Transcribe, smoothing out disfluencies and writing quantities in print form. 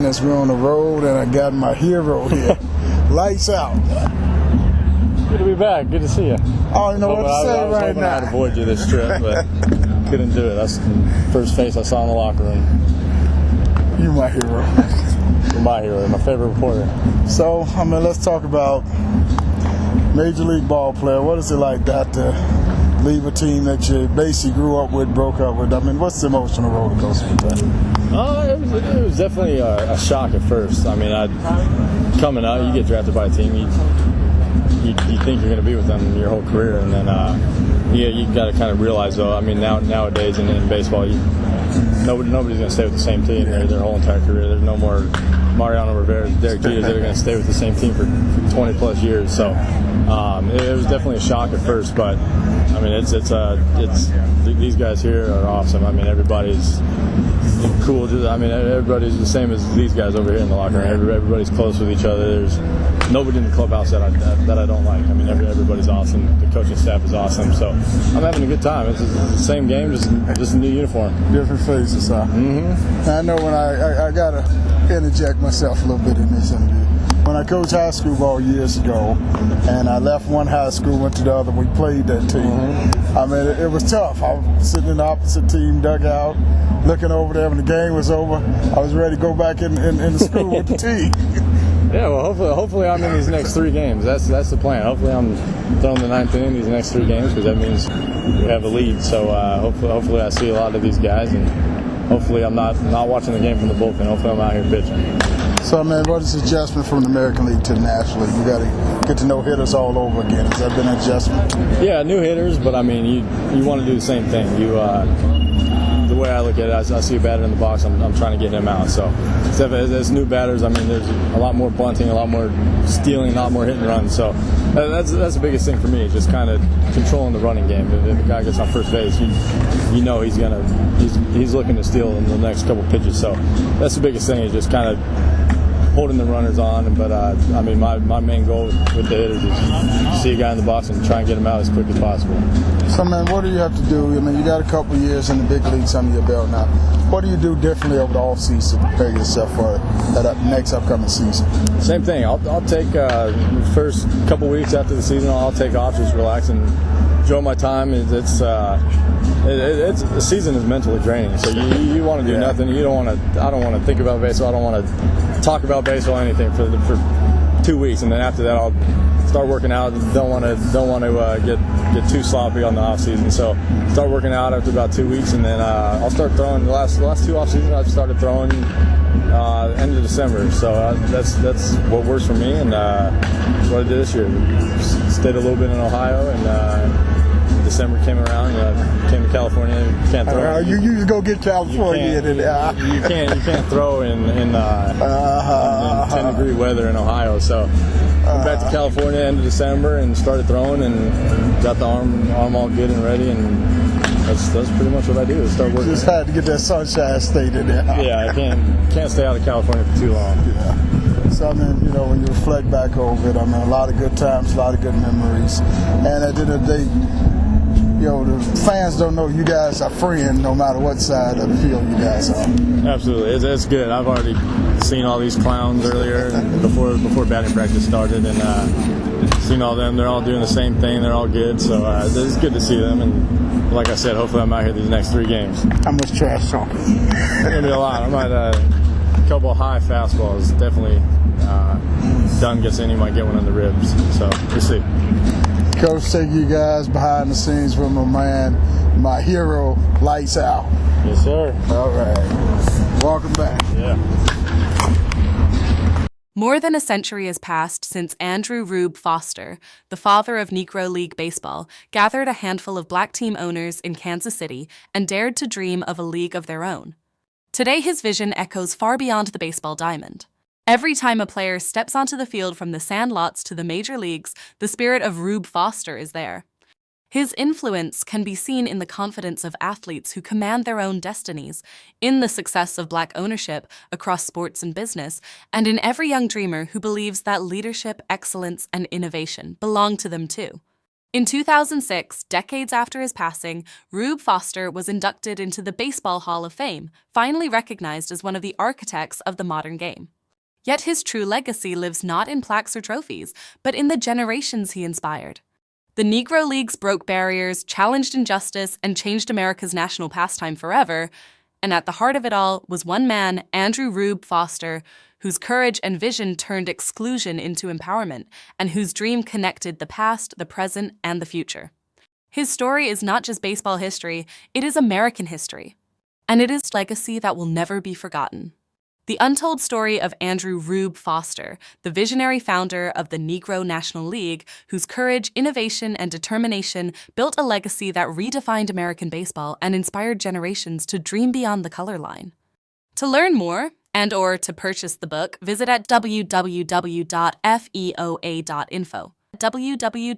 As we're on the road, and I got my hero here. Lights out. Good to be back. Good to see you. I don't know what to say right now. I'd avoid you this trip, but couldn't do it. That's the first face I saw in the locker room. You my hero. You're my hero. My favorite reporter. So, let's talk about Major League ball player. What is it like that to leave a team that you basically grew up with, broke up with? What's the emotional roller coaster with that? It was definitely a shock at first. Coming out, you get drafted by a team, you think you're going to be with them your whole career, and then you got to kind of realize, though. Nowadays in baseball, nobody's going to stay with the same team their whole entire career. There's no more Mariano Rivera, Derek Jeter that are going to stay with the same team for 20 plus years. So it was definitely a shock at first, but these guys here are awesome. Everybody's cool. Everybody's the same as these guys over here in the locker room. Everybody's close with each other. There's nobody in the clubhouse that I don't like. Everybody's awesome. The coaching staff is awesome. So I'm having a good time. It's the same game, just a new uniform. Different faces, huh? Mm-hmm. I know when I gotta interject myself a little bit in this interview. When I coached high school ball years ago, and I left one high school, went to the other, we played that team. Mm-hmm. It was tough. I was sitting in the opposite team dugout, looking over there when the game was over. I was ready to go back in the school with the team. Yeah, well, hopefully I'm in these next 3 games. That's the plan. Hopefully I'm throwing the 9th inning these next 3 games, because that means we have a lead. So hopefully I see a lot of these guys, and hopefully I'm not watching the game from the bullpen. Hopefully I'm out here pitching. So, what is the adjustment from the American League to the National League? You got to get to know hitters all over again. Has that been an adjustment? Yeah, new hitters, but you want to do the same thing. The way I look at it, I see a batter in the box, I'm trying to get him out. So as new batters, there's a lot more bunting, a lot more stealing, a lot more hit and run. So that's the biggest thing for me, just kind of controlling the running game. If a guy gets on first base, you know he's looking to steal in the next couple pitches. So that's the biggest thing, is just kind of holding the runners on. But my main goal with the hitters is see a guy in the box and try and get him out as quick as possible. So, what do you have to do? You got a couple years in the big leagues under your belt now. What do you do differently over the offseason to prepare yourself for that next upcoming season? Same thing. I'll take the first couple weeks after the season, I'll take off, just relax and enjoy my time. The season is mentally draining, so you want to do nothing. I don't want to think about baseball. I don't want to talk about baseball or anything for 2 weeks, and then after that I'll start working out. Don't want to get too sloppy on the off season. So start working out after about 2 weeks, and then I'll start throwing. The last 2 off seasons I've started throwing end of December. So that's what works for me, and that's what I did this year. Stayed a little bit in Ohio, and December came around, came to California. You can't throw. You just go get California. You can't throw in 10-degree weather in Ohio. So went back to California end of December and started throwing, and got the arm all good and ready, and that's pretty much what I do, is start working. Just had to get that Sunshine State in there. Yeah, I can't stay out of California for too long. Yeah. So when you reflect back over it, a lot of good times, a lot of good memories, and at the end of the day, the fans don't know you guys are friends no matter what side of the field you guys are. Absolutely, it's good. I've already seen all these clowns earlier before batting practice started, and seen all them. They're all doing the same thing. They're all good, so it's good to see them. And like I said, hopefully I'm out here these next 3 games. How much trash talking? It's gonna be a lot. I might a couple of high fastballs. Definitely, Dunn gets in, he might get one in the ribs. So we'll see. Coach, take you guys behind the scenes with my man, my hero, Lights Out. Yes, sir. All right. Welcome back. Yeah. More than a century has passed since Andrew Rube Foster, the father of Negro League Baseball, gathered a handful of black team owners in Kansas City and dared to dream of a league of their own. Today, his vision echoes far beyond the baseball diamond. Every time a player steps onto the field from the sandlots to the major leagues, the spirit of Rube Foster is there. His influence can be seen in the confidence of athletes who command their own destinies, in the success of black ownership across sports and business, and in every young dreamer who believes that leadership, excellence, and innovation belong to them too. In 2006, decades after his passing, Rube Foster was inducted into the Baseball Hall of Fame, finally recognized as one of the architects of the modern game. Yet his true legacy lives not in plaques or trophies, but in the generations he inspired. The Negro Leagues broke barriers, challenged injustice, and changed America's national pastime forever. And at the heart of it all was one man, Andrew Rube Foster, whose courage and vision turned exclusion into empowerment, and whose dream connected the past, the present, and the future. His story is not just baseball history, it is American history. And it is legacy that will never be forgotten. The untold story of Andrew Rube Foster, the visionary founder of the Negro National League, whose courage, innovation, and determination built a legacy that redefined American baseball and inspired generations to dream beyond the color line. To learn more, and/or to purchase the book, visit at www.feoa.info. www.feoa.info.